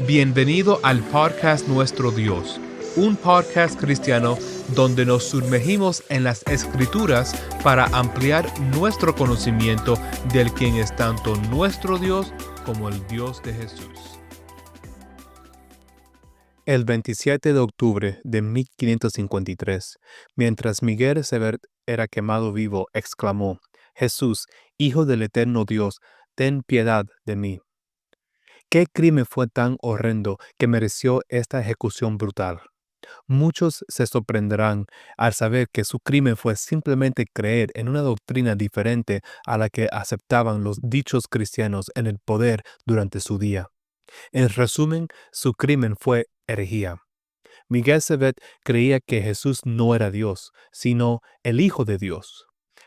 Bienvenido al podcast Nuestro Dios, un podcast cristiano donde nos sumergimos en las Escrituras para ampliar nuestro conocimiento del quien es tanto nuestro Dios como el Dios de Jesús. El 27 de octubre de 1553, mientras Miguel Sebert era quemado vivo, exclamó: «Jesús, Hijo del eterno Dios, ten piedad de mí». ¿Qué crimen fue tan horrendo que mereció esta ejecución brutal? Muchos se sorprenderán al saber que su crimen fue simplemente creer en una doctrina diferente a la que aceptaban los dichos cristianos en el poder durante su día. En resumen, su crimen fue herejía. Miguel Sebert creía que Jesús no era Dios, sino el Hijo de Dios.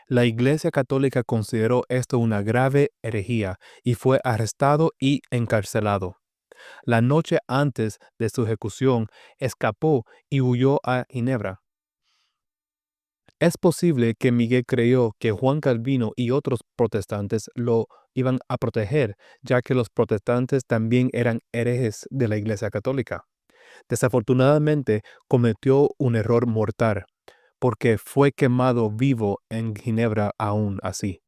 La Iglesia Católica consideró esto una grave herejía y fue arrestado y encarcelado. La noche antes de su ejecución, escapó y huyó a Ginebra. Es posible que Miguel creyó que Juan Calvino y otros protestantes lo iban a proteger, ya que los protestantes también eran herejes de la Iglesia Católica. Desafortunadamente, cometió un error mortal, porque fue quemado vivo en Ginebra aún así.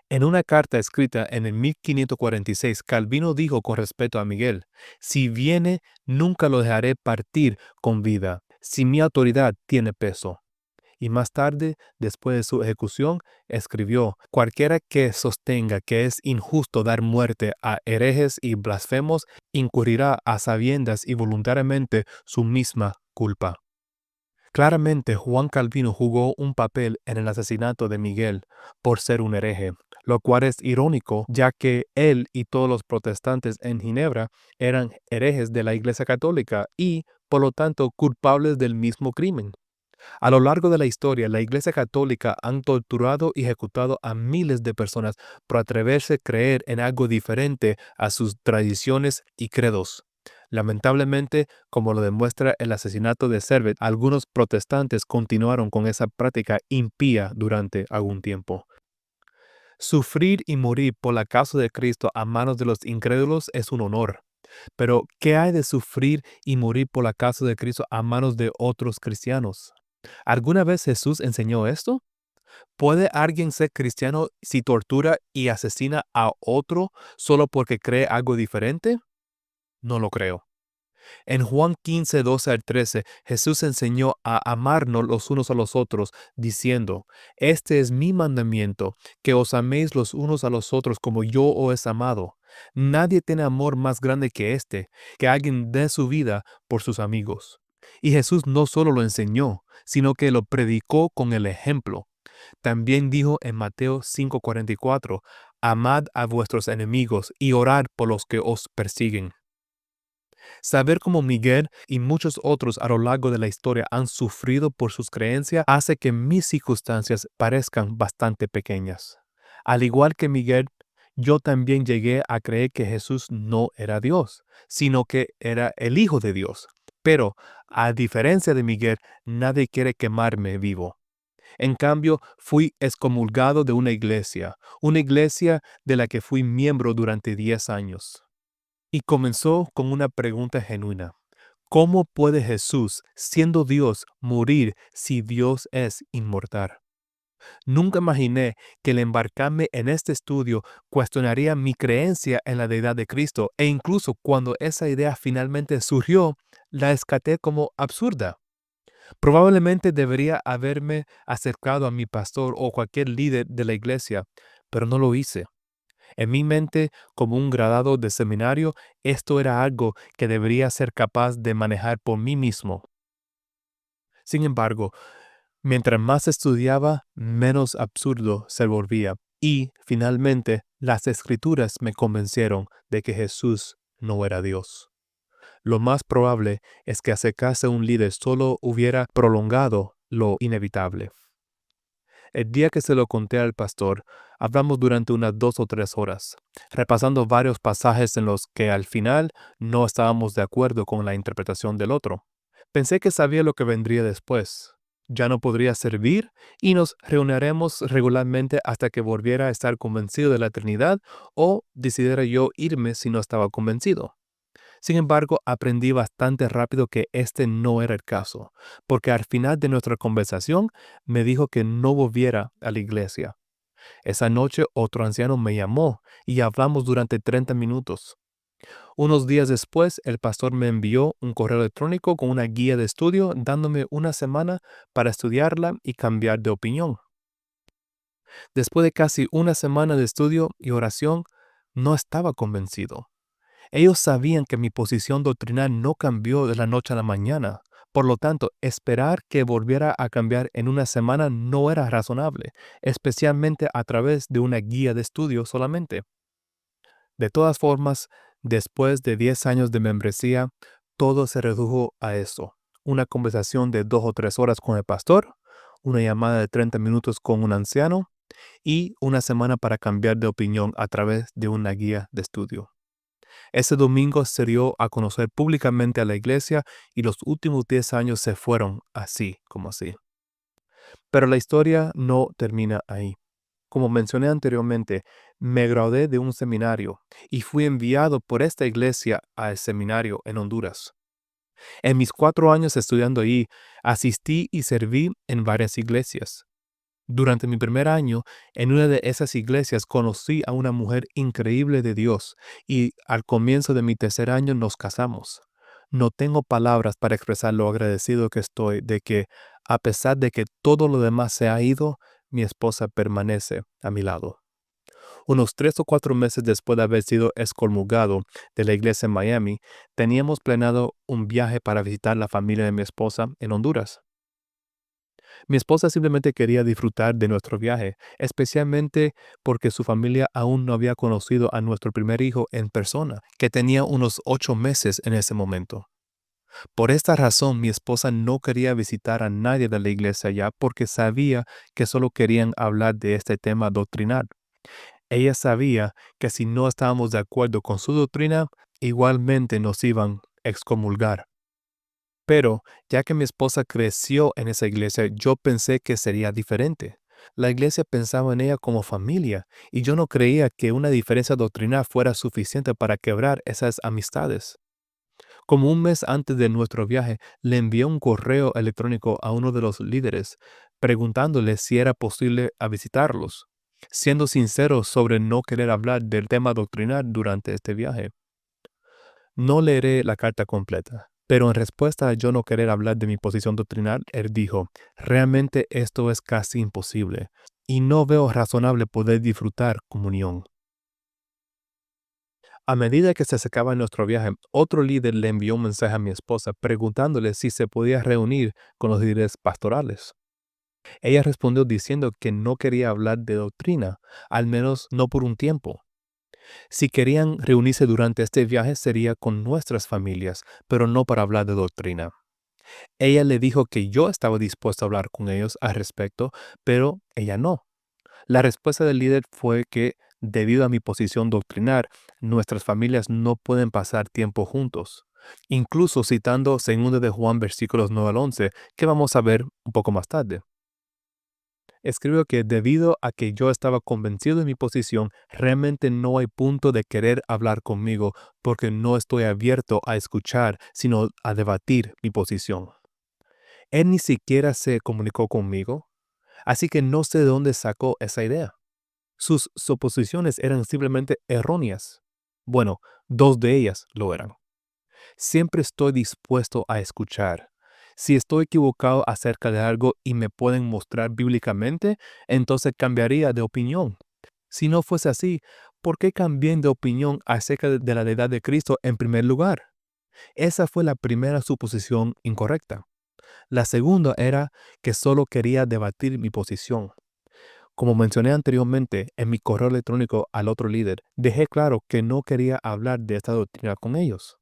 En una carta escrita en el 1546, Calvino dijo con respecto a Miguel: «Si viene, nunca lo dejaré partir con vida, si mi autoridad tiene peso». Y más tarde, después de su ejecución, escribió: «Cualquiera que sostenga que es injusto dar muerte a herejes y blasfemos, incurrirá a sabiendas y voluntariamente su misma culpa». Claramente, Juan Calvino jugó un papel en el asesinato de Miguel por ser un hereje, lo cual es irónico, ya que él y todos los protestantes en Ginebra eran herejes de la Iglesia Católica y, por lo tanto, culpables del mismo crimen. A lo largo de la historia, la Iglesia Católica han torturado y ejecutado a miles de personas por atreverse a creer en algo diferente a sus tradiciones y credos. Lamentablemente, como lo demuestra el asesinato de Servet, algunos protestantes continuaron con esa práctica impía durante algún tiempo. Sufrir y morir por la causa de Cristo a manos de los incrédulos es un honor. Pero, ¿qué hay de sufrir y morir por la causa de Cristo a manos de otros cristianos? ¿Alguna vez Jesús enseñó esto? ¿Puede alguien ser cristiano si tortura y asesina a otro solo porque cree algo diferente? No lo creo. En Juan 15, 12 al 13, Jesús enseñó a amarnos los unos a los otros, diciendo: «Este es mi mandamiento, que os améis los unos a los otros como yo os he amado. Nadie tiene amor más grande que este, que alguien dé su vida por sus amigos». Y Jesús no solo lo enseñó, sino que lo predicó con el ejemplo. También dijo en Mateo 5:44, «Amad a vuestros enemigos y orad por los que os persiguen». Saber cómo Miguel y muchos otros a lo largo de la historia han sufrido por sus creencias hace que mis circunstancias parezcan bastante pequeñas. Al igual que Miguel, yo también llegué a creer que Jesús no era Dios, sino que era el Hijo de Dios. Pero, a diferencia de Miguel, nadie quiere quemarme vivo. En cambio, fui excomulgado de una iglesia de la que fui miembro durante 10 años. Y comenzó con una pregunta genuina: ¿cómo puede Jesús, siendo Dios, morir si Dios es inmortal? Nunca imaginé que el embarcarme en este estudio cuestionaría mi creencia en la deidad de Cristo, e incluso cuando esa idea finalmente surgió, la descarté como absurda. Probablemente debería haberme acercado a mi pastor o cualquier líder de la iglesia, pero no lo hice. En mi mente, como un graduado de seminario, esto era algo que debería ser capaz de manejar por mí mismo. Sin embargo, mientras más estudiaba, menos absurdo se volvía, y, finalmente, las Escrituras me convencieron de que Jesús no era Dios. Lo más probable es que acercarse a un líder solo hubiera prolongado lo inevitable. El día que se lo conté al pastor, hablamos durante unas 2 o 3 horas, repasando varios pasajes en los que al final no estábamos de acuerdo con la interpretación del otro. Pensé que sabía lo que vendría después. Ya no podría servir y nos reuniremos regularmente hasta que volviera a estar convencido de la Trinidad o decidiera yo irme si no estaba convencido. Sin embargo, aprendí bastante rápido que este no era el caso, porque al final de nuestra conversación me dijo que no volviera a la iglesia. Esa noche otro anciano me llamó y hablamos durante 30 minutos. Unos días después, el pastor me envió un correo electrónico con una guía de estudio dándome una semana para estudiarla y cambiar de opinión. Después de casi una semana de estudio y oración, no estaba convencido. Ellos sabían que mi posición doctrinal no cambió de la noche a la mañana. Por lo tanto, esperar que volviera a cambiar en una semana no era razonable, especialmente a través de una guía de estudio solamente. De todas formas, después de 10 años de membresía, todo se redujo a eso. Una conversación de 2 o 3 horas con el pastor, una llamada de 30 minutos con un anciano y una semana para cambiar de opinión a través de una guía de estudio. Ese domingo se dio a conocer públicamente a la iglesia y los últimos 10 años se fueron así como así. Pero la historia no termina ahí. Como mencioné anteriormente, me gradué de un seminario y fui enviado por esta iglesia al seminario en Honduras. En mis 4 años estudiando ahí, asistí y serví en varias iglesias. Durante mi primer año, en una de esas iglesias conocí a una mujer increíble de Dios y al comienzo de mi tercer año nos casamos. No tengo palabras para expresar lo agradecido que estoy de que, a pesar de que todo lo demás se ha ido, mi esposa permanece a mi lado. Unos 3 o 4 meses después de haber sido excomulgado de la iglesia en Miami, teníamos planeado un viaje para visitar la familia de mi esposa en Honduras. Mi esposa simplemente quería disfrutar de nuestro viaje, especialmente porque su familia aún no había conocido a nuestro primer hijo en persona, que tenía unos 8 meses en ese momento. Por esta razón, mi esposa no quería visitar a nadie de la iglesia ya porque sabía que solo querían hablar de este tema doctrinal. Ella sabía que si no estábamos de acuerdo con su doctrina, igualmente nos iban a excomulgar. Pero, ya que mi esposa creció en esa iglesia, yo pensé que sería diferente. La iglesia pensaba en ella como familia, y yo no creía que una diferencia doctrinal fuera suficiente para quebrar esas amistades. Como un mes antes de nuestro viaje, le envié un correo electrónico a uno de los líderes, preguntándole si era posible a visitarlos, siendo sincero sobre no querer hablar del tema doctrinal durante este viaje. No leeré la carta completa, pero en respuesta a yo no querer hablar de mi posición doctrinal, él dijo, realmente esto es casi imposible, y no veo razonable poder disfrutar comunión. A medida que se acercaba nuestro viaje, otro líder le envió un mensaje a mi esposa preguntándole si se podía reunir con los líderes pastorales. Ella respondió diciendo que no quería hablar de doctrina, al menos no por un tiempo. Si querían reunirse durante este viaje sería con nuestras familias, pero no para hablar de doctrina. Ella le dijo que yo estaba dispuesto a hablar con ellos al respecto, pero ella no. La respuesta del líder fue que, debido a mi posición doctrinal, nuestras familias no pueden pasar tiempo juntos. Incluso citando 2 de Juan versículos 9 al 11, que vamos a ver un poco más tarde. Escribió que debido a que yo estaba convencido de mi posición, realmente no hay punto de querer hablar conmigo porque no estoy abierto a escuchar, sino a debatir mi posición. Él ni siquiera se comunicó conmigo, así que no sé de dónde sacó esa idea. Sus suposiciones eran simplemente erróneas. Bueno, 2 de ellas lo eran. Siempre estoy dispuesto a escuchar. Si estoy equivocado acerca de algo y me pueden mostrar bíblicamente, entonces cambiaría de opinión. Si no fuese así, ¿por qué cambié de opinión acerca de la deidad de Cristo en primer lugar? Esa fue la primera suposición incorrecta. La segunda era que solo quería debatir mi posición. Como mencioné anteriormente en mi correo electrónico al otro líder, dejé claro que no quería hablar de esta doctrina con ellos.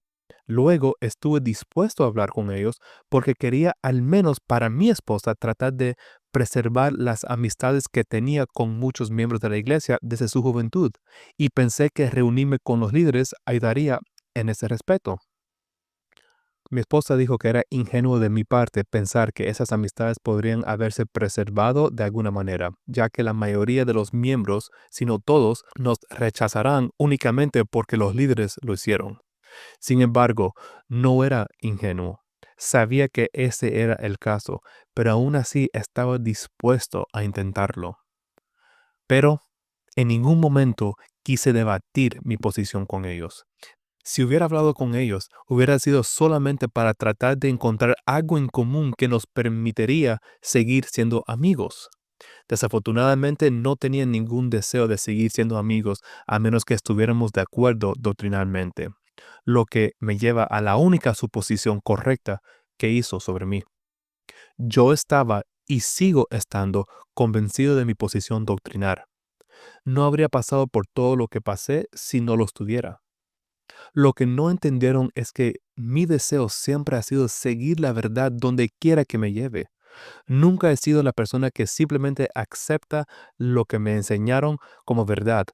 Luego estuve dispuesto a hablar con ellos porque quería, al menos para mi esposa, tratar de preservar las amistades que tenía con muchos miembros de la iglesia desde su juventud, y pensé que reunirme con los líderes ayudaría en ese respecto. Mi esposa dijo que era ingenuo de mi parte pensar que esas amistades podrían haberse preservado de alguna manera, ya que la mayoría de los miembros, si no todos, nos rechazarán únicamente porque los líderes lo hicieron. Sin embargo, no era ingenuo. Sabía que ese era el caso, pero aún así estaba dispuesto a intentarlo. Pero en ningún momento quise debatir mi posición con ellos. Si hubiera hablado con ellos, hubiera sido solamente para tratar de encontrar algo en común que nos permitiría seguir siendo amigos. Desafortunadamente no tenía ningún deseo de seguir siendo amigos a menos que estuviéramos de acuerdo doctrinalmente, lo que me lleva a la única suposición correcta que hizo sobre mí. Yo estaba y sigo estando convencido de mi posición doctrinal. No habría pasado por todo lo que pasé si no lo estuviera. Lo que no entendieron es que mi deseo siempre ha sido seguir la verdad donde quiera que me lleve. Nunca he sido la persona que simplemente acepta lo que me enseñaron como verdad.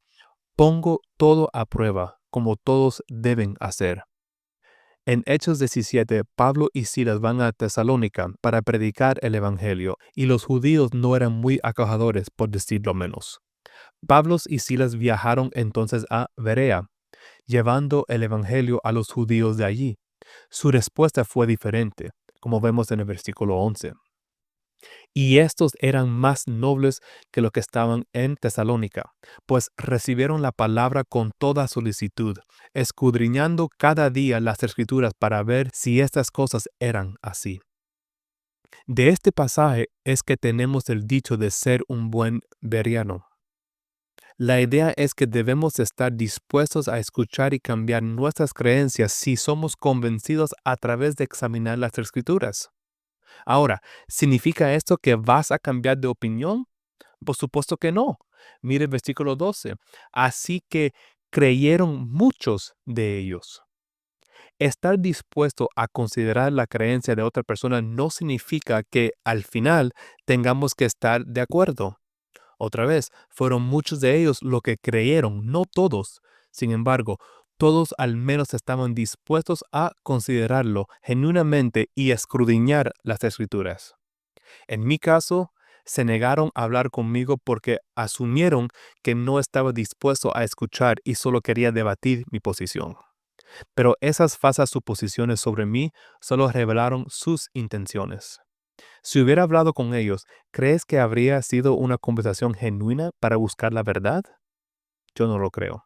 Pongo todo a prueba, como todos deben hacer. En Hechos 17, Pablo y Silas van a Tesalónica para predicar el Evangelio, y los judíos no eran muy acogedores, por decirlo menos. Pablo y Silas viajaron entonces a Berea, llevando el Evangelio a los judíos de allí. Su respuesta fue diferente, como vemos en el versículo 11. Y estos eran más nobles que los que estaban en Tesalónica, pues recibieron la palabra con toda solicitud, escudriñando cada día las escrituras para ver si estas cosas eran así. De este pasaje es que tenemos el dicho de ser un buen bereano. La idea es que debemos estar dispuestos a escuchar y cambiar nuestras creencias si somos convencidos a través de examinar las escrituras. Ahora, ¿significa esto que vas a cambiar de opinión? Por supuesto que no. Mire el versículo 12. Así que creyeron muchos de ellos. Estar dispuesto a considerar la creencia de otra persona no significa que al final tengamos que estar de acuerdo. Otra vez, fueron muchos de ellos lo que creyeron, no todos. Sin embargo, todos al menos estaban dispuestos a considerarlo genuinamente y escudriñar las escrituras. En mi caso, se negaron a hablar conmigo porque asumieron que no estaba dispuesto a escuchar y solo quería debatir mi posición. Pero esas falsas suposiciones sobre mí solo revelaron sus intenciones. Si hubiera hablado con ellos, ¿crees que habría sido una conversación genuina para buscar la verdad? Yo no lo creo.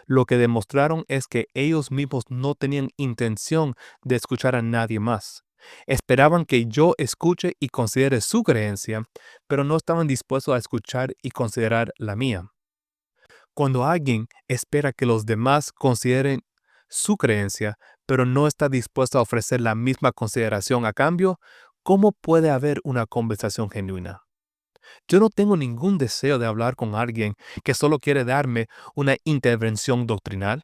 Lo que demostraron es que ellos mismos no tenían intención de escuchar a nadie más. Esperaban que yo escuche y considere su creencia, pero no estaban dispuestos a escuchar y considerar la mía. Cuando alguien espera que los demás consideren su creencia, pero no está dispuesto a ofrecer la misma consideración a cambio, ¿cómo puede haber una conversación genuina? Yo no tengo ningún deseo de hablar con alguien que solo quiere darme una intervención doctrinal.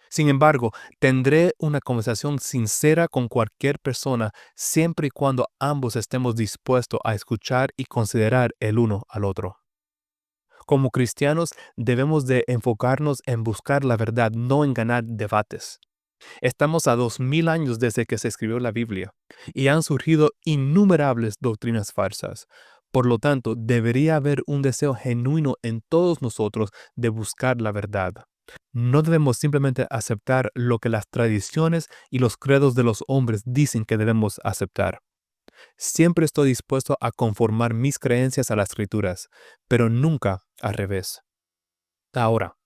Sin embargo, tendré una conversación sincera con cualquier persona siempre y cuando ambos estemos dispuestos a escuchar y considerar el uno al otro. Como cristianos, debemos de enfocarnos en buscar la verdad, no en ganar debates. Estamos a 2000 años desde que se escribió la Biblia y han surgido innumerables doctrinas falsas. Por lo tanto, debería haber un deseo genuino en todos nosotros de buscar la verdad. No debemos simplemente aceptar lo que las tradiciones y los credos de los hombres dicen que debemos aceptar. Siempre estoy dispuesto a conformar mis creencias a las escrituras, pero nunca al revés. Ahora,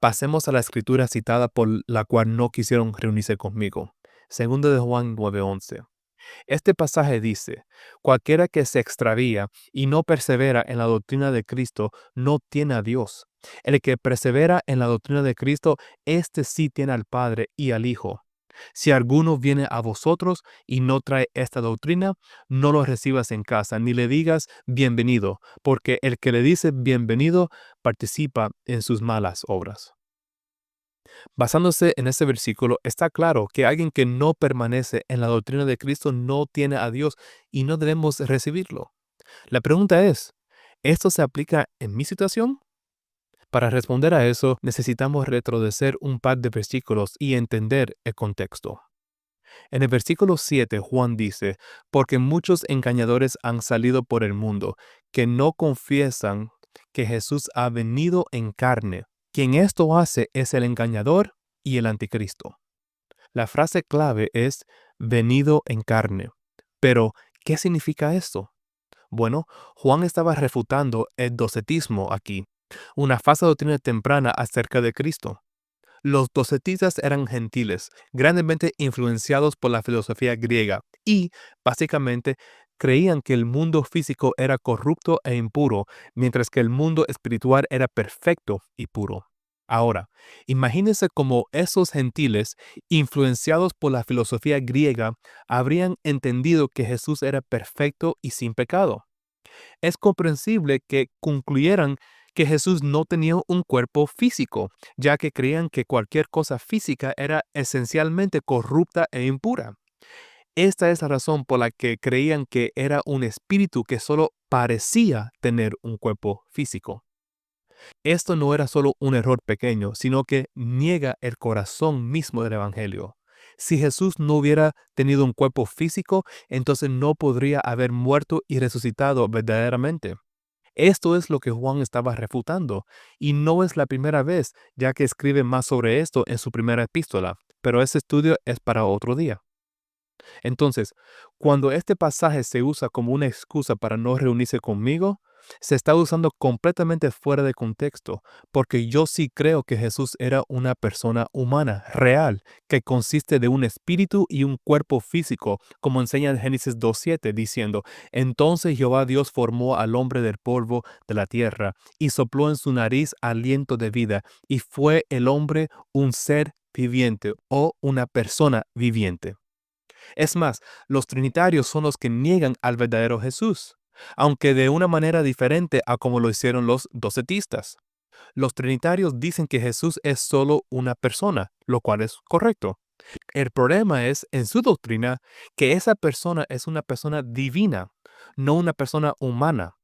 pasemos a la escritura citada por la cual no quisieron reunirse conmigo. Segundo de Juan 9:11. Este pasaje dice: cualquiera que se extravía y no persevera en la doctrina de Cristo no tiene a Dios. El que persevera en la doctrina de Cristo, éste sí tiene al Padre y al Hijo. Si alguno viene a vosotros y no trae esta doctrina, no lo recibas en casa, ni le digas bienvenido, porque el que le dice bienvenido participa en sus malas obras. Basándose en este versículo, está claro que alguien que no permanece en la doctrina de Cristo no tiene a Dios y no debemos recibirlo. La pregunta es, ¿esto se aplica en mi situación? Para responder a eso, necesitamos retroceder un par de versículos y entender el contexto. En el versículo 7, Juan dice: porque muchos engañadores han salido por el mundo, que no confiesan que Jesús ha venido en carne. Quien esto hace es el engañador y el anticristo. La frase clave es venido en carne. Pero, ¿qué significa esto? Bueno, Juan estaba refutando el docetismo aquí, una falsa doctrina temprana acerca de Cristo. Los docetistas eran gentiles, grandemente influenciados por la filosofía griega y, básicamente, creían que el mundo físico era corrupto e impuro, mientras que el mundo espiritual era perfecto y puro. Ahora, imagínense cómo esos gentiles, influenciados por la filosofía griega, habrían entendido que Jesús era perfecto y sin pecado. Es comprensible que concluyeran que Jesús no tenía un cuerpo físico, ya que creían que cualquier cosa física era esencialmente corrupta e impura. Esta es la razón por la que creían que era un espíritu que solo parecía tener un cuerpo físico. Esto no era solo un error pequeño, sino que niega el corazón mismo del Evangelio. Si Jesús no hubiera tenido un cuerpo físico, entonces no podría haber muerto y resucitado verdaderamente. Esto es lo que Juan estaba refutando, y no es la primera vez, ya que escribe más sobre esto en su primera epístola, pero ese estudio es para otro día. Entonces, cuando este pasaje se usa como una excusa para no reunirse conmigo, se está usando completamente fuera de contexto, porque yo sí creo que Jesús era una persona humana, real, que consiste de un espíritu y un cuerpo físico, como enseña en Génesis 2:7, diciendo, entonces Jehová Dios formó al hombre del polvo de la tierra, y sopló en su nariz aliento de vida, y fue el hombre un ser viviente o una persona viviente. Es más, los trinitarios son los que niegan al verdadero Jesús, aunque de una manera diferente a como lo hicieron los docetistas. Los trinitarios dicen que Jesús es solo una persona, lo cual es correcto. El problema es, en su doctrina, que esa persona es una persona divina, no una persona humana.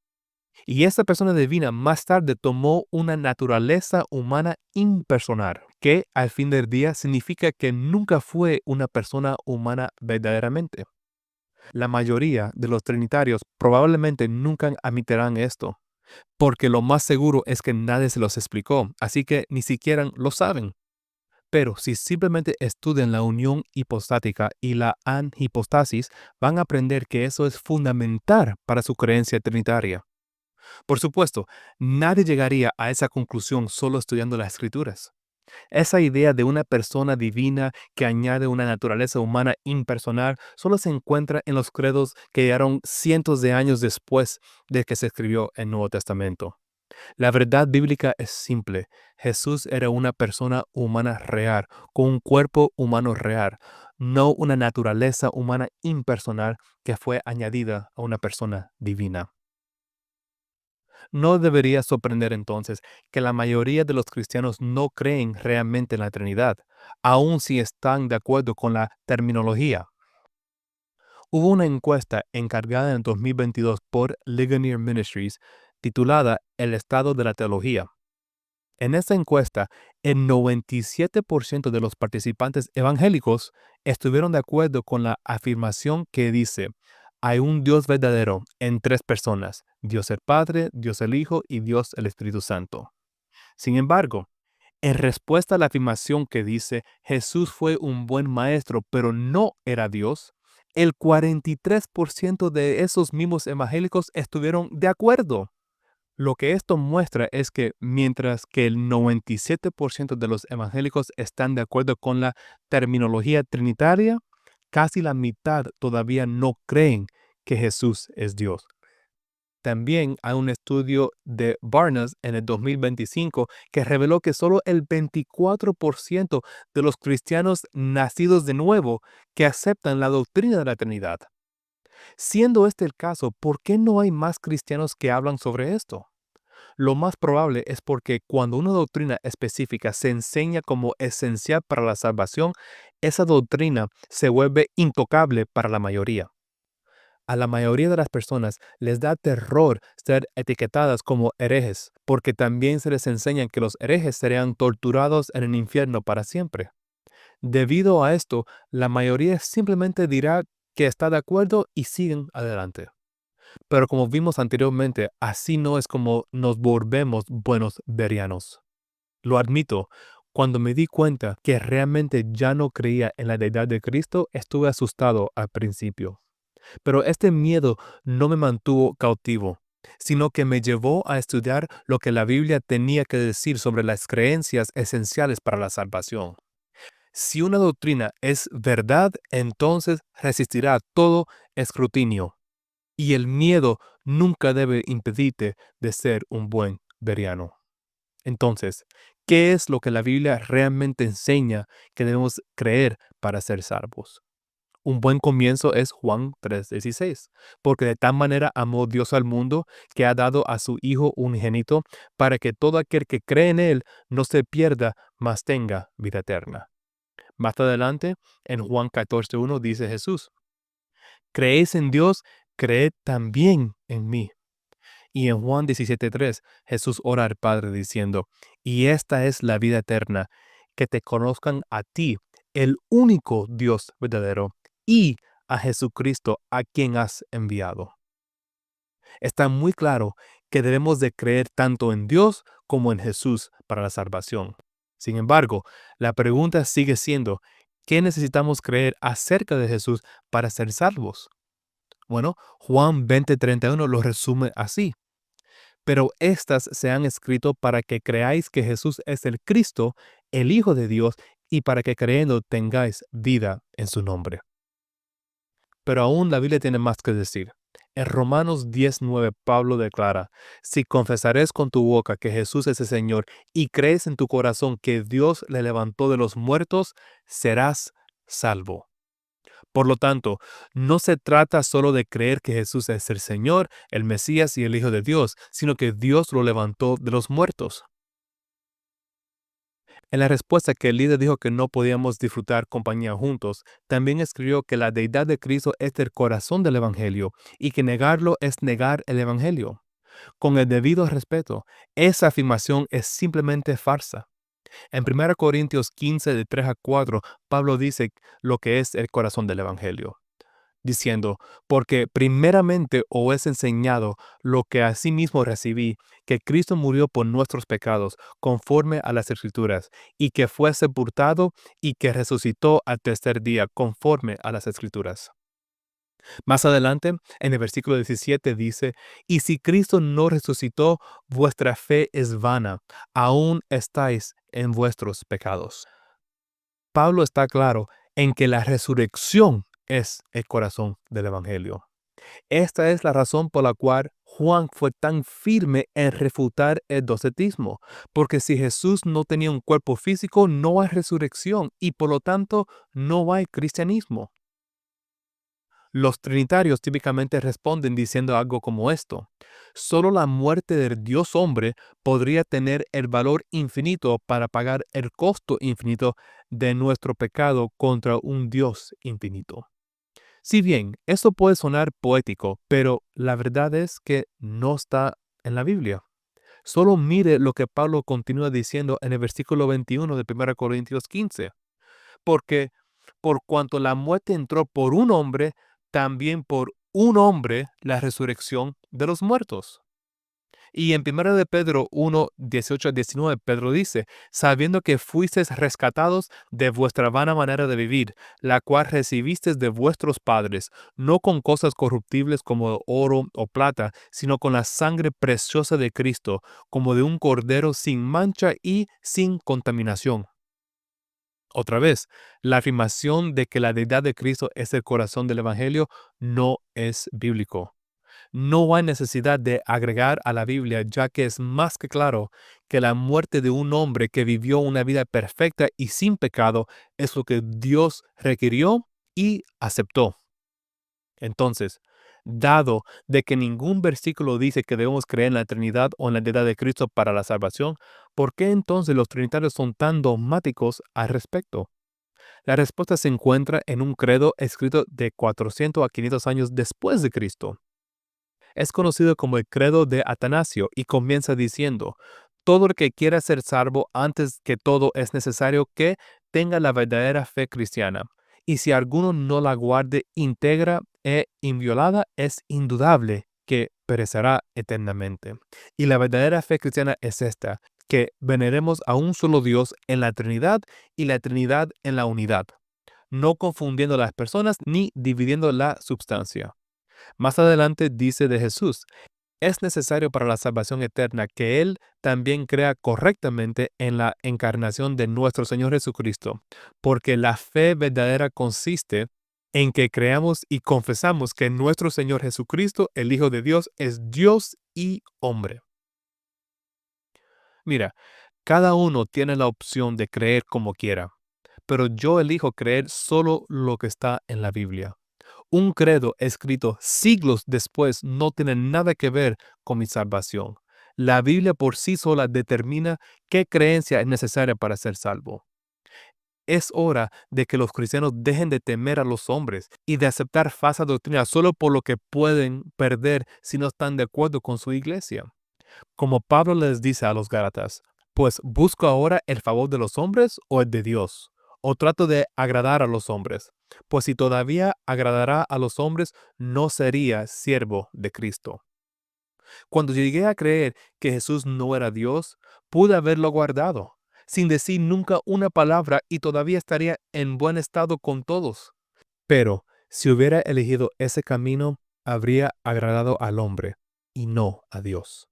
Y esa persona divina más tarde tomó una naturaleza humana impersonal, que al fin del día significa que nunca fue una persona humana verdaderamente. La mayoría de los trinitarios probablemente nunca admitirán esto, porque lo más seguro es que nadie se los explicó, así que ni siquiera lo saben. Pero si simplemente estudian la unión hipostática y la anhipostasis, van a aprender que eso es fundamental para su creencia trinitaria. Por supuesto, nadie llegaría a esa conclusión solo estudiando las escrituras. Esa idea de una persona divina que añade una naturaleza humana impersonal solo se encuentra en los credos que llegaron cientos de años después de que se escribió el Nuevo Testamento. La verdad bíblica es simple. Jesús era una persona humana real, con un cuerpo humano real, no una naturaleza humana impersonal que fue añadida a una persona divina. No debería sorprender entonces que la mayoría de los cristianos no creen realmente en la Trinidad, aun si están de acuerdo con la terminología. Hubo una encuesta encargada en 2022 por Ligonier Ministries titulada El estado de la teología. En esta encuesta, el 97% de los participantes evangélicos estuvieron de acuerdo con la afirmación que dice, hay un Dios verdadero en tres personas, Dios el Padre, Dios el Hijo y Dios el Espíritu Santo. Sin embargo, en respuesta a la afirmación que dice, Jesús fue un buen maestro, pero no era Dios, el 43% de esos mismos evangélicos estuvieron de acuerdo. Lo que esto muestra es que mientras que el 97% de los evangélicos están de acuerdo con la terminología trinitaria, casi la mitad todavía no creen que Jesús es Dios. También hay un estudio de Barnes en el 2025 que reveló que solo el 24% de los cristianos nacidos de nuevo que aceptan la doctrina de la Trinidad. Siendo este el caso, ¿por qué no hay más cristianos que hablan sobre esto? Lo más probable es porque cuando una doctrina específica se enseña como esencial para la salvación, esa doctrina se vuelve intocable para la mayoría. A la mayoría de las personas les da terror ser etiquetadas como herejes, porque también se les enseña que los herejes serían torturados en el infierno para siempre. Debido a esto, la mayoría simplemente dirá que está de acuerdo y siguen adelante. Pero como vimos anteriormente, así no es como nos volvemos buenos berianos. Lo admito, Cuando me di cuenta que realmente ya no creía en la deidad de Cristo, estuve asustado al principio. Pero este miedo no me mantuvo cautivo, sino que me llevó a estudiar lo que la Biblia tenía que decir sobre las creencias esenciales para la salvación. Si una doctrina es verdad, entonces resistirá a todo escrutinio, y el miedo nunca debe impedirte de ser un buen veriano. Entonces, ¿qué es lo que la Biblia realmente enseña que debemos creer para ser salvos? Un buen comienzo es Juan 3:16, porque de tal manera amó Dios al mundo que ha dado a su Hijo unigénito para que todo aquel que cree en Él no se pierda, mas tenga vida eterna. Más adelante, en Juan 14:1 dice Jesús, ¿creéis en Dios? Creed también en mí. Y en Juan 17:3, Jesús ora al Padre diciendo, y esta es la vida eterna, que te conozcan a ti, el único Dios verdadero, y a Jesucristo a quien has enviado. Está muy claro que debemos de creer tanto en Dios como en Jesús para la salvación. Sin embargo, la pregunta sigue siendo, ¿qué necesitamos creer acerca de Jesús para ser salvos? Bueno, Juan 20:31 lo resume así. Pero estas se han escrito para que creáis que Jesús es el Cristo, el Hijo de Dios, y para que creyendo tengáis vida en su nombre. Pero aún la Biblia tiene más que decir. En Romanos 10:9 Pablo declara, si confesares con tu boca que Jesús es el Señor y crees en tu corazón que Dios le levantó de los muertos, serás salvo. Por lo tanto, no se trata solo de creer que Jesús es el Señor, el Mesías y el Hijo de Dios, sino que Dios lo levantó de los muertos. En la respuesta que el líder dijo que no podíamos disfrutar compañía juntos, también escribió que la deidad de Cristo es el corazón del Evangelio y que negarlo es negar el Evangelio. Con el debido respeto, esa afirmación es simplemente farsa. En 1 Corintios 15, de 3 a 4, Pablo dice lo que es el corazón del Evangelio, diciendo, porque primeramente os he enseñado lo que asimismo recibí, que Cristo murió por nuestros pecados, conforme a las Escrituras, y que fue sepultado y que resucitó al tercer día, conforme a las Escrituras. Más adelante, en el versículo 17 dice, y si Cristo no resucitó, vuestra fe es vana, aún estáis en vuestros pecados. Pablo está claro en que la resurrección es el corazón del Evangelio. Esta es la razón por la cual Juan fue tan firme en refutar el docetismo, porque si Jesús no tenía un cuerpo físico, no hay resurrección y por lo tanto no hay cristianismo. Los trinitarios típicamente responden diciendo algo como esto: solo la muerte del Dios hombre podría tener el valor infinito para pagar el costo infinito de nuestro pecado contra un Dios infinito. Si bien esto puede sonar poético, pero la verdad es que no está en la Biblia. Solo mire lo que Pablo continúa diciendo en el versículo 21 de 1 Corintios 15. Porque por cuanto la muerte entró por un hombre, también por un hombre la resurrección de los muertos. Y en 1 de Pedro 1, 18 a 19, Pedro dice, sabiendo que fuisteis rescatados de vuestra vana manera de vivir, la cual recibisteis de vuestros padres, no con cosas corruptibles como oro o plata, sino con la sangre preciosa de Cristo, como de un cordero sin mancha y sin contaminación. Otra vez, la afirmación de que la deidad de Cristo es el corazón del Evangelio no es bíblico. No hay necesidad de agregar a la Biblia, ya que es más que claro que la muerte de un hombre que vivió una vida perfecta y sin pecado es lo que Dios requirió y aceptó. Entonces, dado de que ningún versículo dice que debemos creer en la Trinidad o en la deidad de Cristo para la salvación, ¿por qué entonces los trinitarios son tan dogmáticos al respecto? La respuesta se encuentra en un credo escrito de 400 a 500 años después de Cristo. Es conocido como el credo de Atanasio y comienza diciendo, todo el que quiera ser salvo antes que todo es necesario que tenga la verdadera fe cristiana. Y si alguno no la guarde íntegra e inviolada, es indudable que perecerá eternamente. Y la verdadera fe cristiana es esta: que veneremos a un solo Dios en la Trinidad y la Trinidad en la unidad, no confundiendo las personas ni dividiendo la substancia. Más adelante dice de Jesús: es necesario para la salvación eterna que Él también crea correctamente en la encarnación de nuestro Señor Jesucristo, porque la fe verdadera consiste en que creamos y confesamos que nuestro Señor Jesucristo, el Hijo de Dios, es Dios y hombre. Mira, cada uno tiene la opción de creer como quiera, pero yo elijo creer solo lo que está en la Biblia. Un credo escrito siglos después no tiene nada que ver con mi salvación. La Biblia por sí sola determina qué creencia es necesaria para ser salvo. Es hora de que los cristianos dejen de temer a los hombres y de aceptar falsa doctrina solo por lo que pueden perder si no están de acuerdo con su iglesia. Como Pablo les dice a los Gálatas: pues ¿busco ahora el favor de los hombres o el de Dios? ¿O trato de agradar a los hombres? Pues si todavía agradara a los hombres, no sería siervo de Cristo. Cuando llegué a creer que Jesús no era Dios, pude haberlo guardado, sin decir nunca una palabra, y todavía estaría en buen estado con todos. Pero si hubiera elegido ese camino, habría agradado al hombre y no a Dios.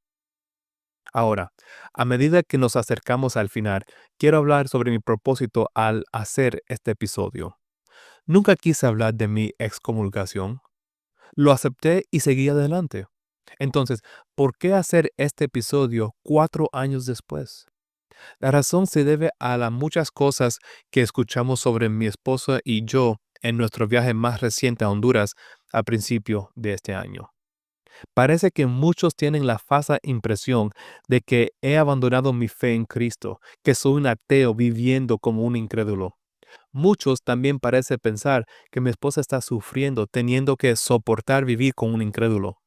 Ahora, a medida que nos acercamos al final, quiero hablar sobre mi propósito al hacer este episodio. Nunca quise hablar de mi excomulgación. Lo acepté y seguí adelante. Entonces, ¿por qué hacer este episodio 4 años después? La razón se debe a las muchas cosas que escuchamos sobre mi esposa y yo en nuestro viaje más reciente a Honduras a principio de este año. Parece que muchos tienen la falsa impresión de que he abandonado mi fe en Cristo, que soy un ateo viviendo como un incrédulo. Muchos también parecen pensar que mi esposa está sufriendo teniendo que soportar vivir con un incrédulo.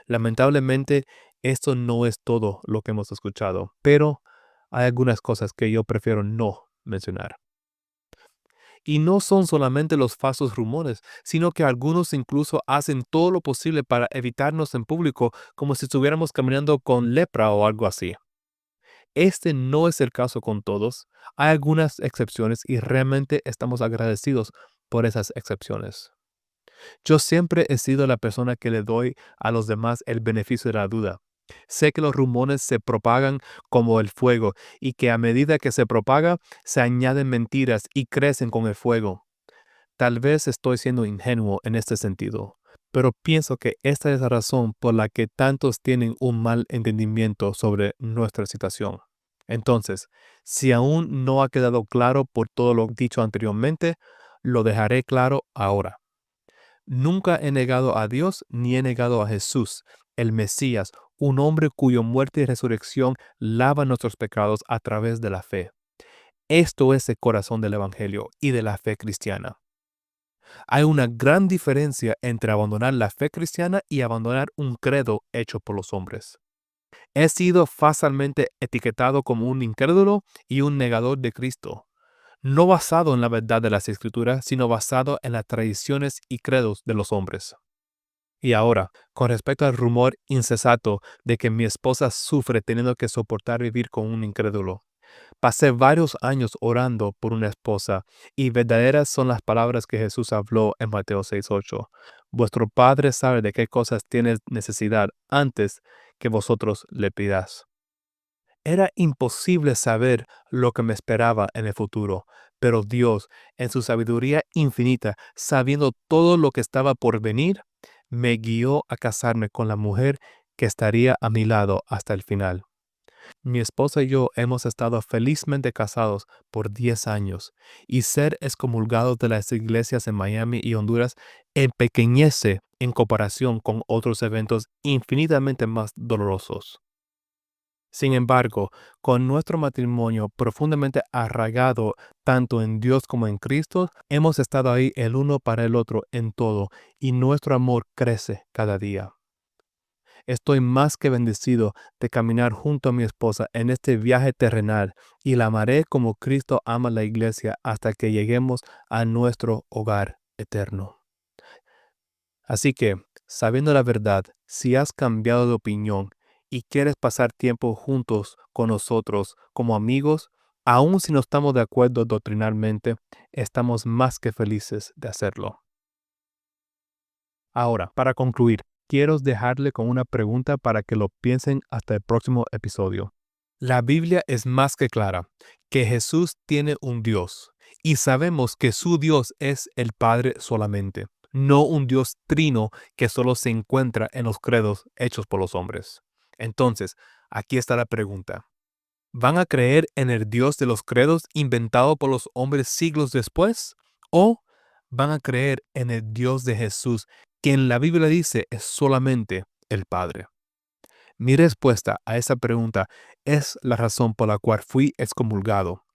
Lamentablemente, esto no es todo lo que hemos escuchado, pero hay algunas cosas que yo prefiero no mencionar. Y no son solamente los falsos rumores, sino que algunos incluso hacen todo lo posible para evitarnos en público, como si estuviéramos caminando con lepra o algo así. Este no es el caso con todos. Hay algunas excepciones y realmente estamos agradecidos por esas excepciones. Yo siempre he sido la persona que le doy a los demás el beneficio de la duda. Sé que los rumores se propagan como el fuego y que a medida que se propaga, se añaden mentiras y crecen con el fuego. Tal vez estoy siendo ingenuo en este sentido, pero pienso que esta es la razón por la que tantos tienen un mal entendimiento sobre nuestra situación. Entonces, si aún no ha quedado claro por todo lo dicho anteriormente, lo dejaré claro ahora. Nunca he negado a Dios ni he negado a Jesús, el Mesías, un hombre cuya muerte y resurrección lava nuestros pecados a través de la fe. Esto es el corazón del Evangelio y de la fe cristiana. Hay una gran diferencia entre abandonar la fe cristiana y abandonar un credo hecho por los hombres. He sido falsamente etiquetado como un incrédulo y un negador de Cristo, no basado en la verdad de las Escrituras, sino basado en las tradiciones y credos de los hombres. Y ahora, con respecto al rumor insensato de que mi esposa sufre teniendo que soportar vivir con un incrédulo. Pasé varios años orando por una esposa, y verdaderas son las palabras que Jesús habló en Mateo 6:8. Vuestro Padre sabe de qué cosas tienes necesidad antes que vosotros le pidáis. Era imposible saber lo que me esperaba en el futuro, pero Dios, en su sabiduría infinita, sabiendo todo lo que estaba por venir, me guió a casarme con la mujer que estaría a mi lado hasta el final. Mi esposa y yo hemos estado felizmente casados por 10 años, y ser excomulgados de las iglesias en Miami y Honduras empequeñece en comparación con otros eventos infinitamente más dolorosos. Sin embargo, con nuestro matrimonio profundamente arraigado tanto en Dios como en Cristo, hemos estado ahí el uno para el otro en todo, y nuestro amor crece cada día. Estoy más que bendecido de caminar junto a mi esposa en este viaje terrenal, y la amaré como Cristo ama la iglesia hasta que lleguemos a nuestro hogar eterno. Así que, sabiendo la verdad, si has cambiado de opinión y quieres pasar tiempo juntos con nosotros como amigos, aun si no estamos de acuerdo doctrinalmente, estamos más que felices de hacerlo. Ahora, para concluir, quiero dejarle con una pregunta para que lo piensen hasta el próximo episodio. La Biblia es más que clara, que Jesús tiene un Dios, y sabemos que su Dios es el Padre solamente, no un Dios trino que solo se encuentra en los credos hechos por los hombres. Entonces, aquí está la pregunta. ¿Van a creer en el Dios de los credos inventado por los hombres siglos después? ¿O van a creer en el Dios de Jesús, que en la Biblia dice es solamente el Padre? Mi respuesta a esa pregunta es la razón por la cual fui excomulgado.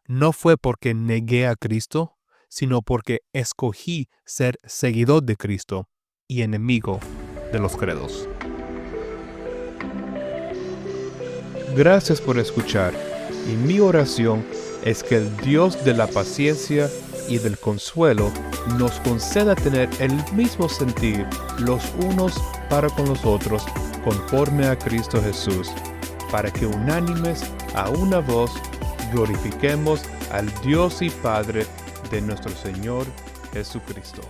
No fue porque negué a Cristo, sino porque escogí ser seguidor de Cristo y enemigo de los credos. Gracias por escuchar, y mi oración es que el Dios de la paciencia y del consuelo nos conceda tener el mismo sentir los unos para con los otros conforme a Cristo Jesús, para que unánimes a una voz glorifiquemos al Dios y Padre de nuestro Señor Jesucristo.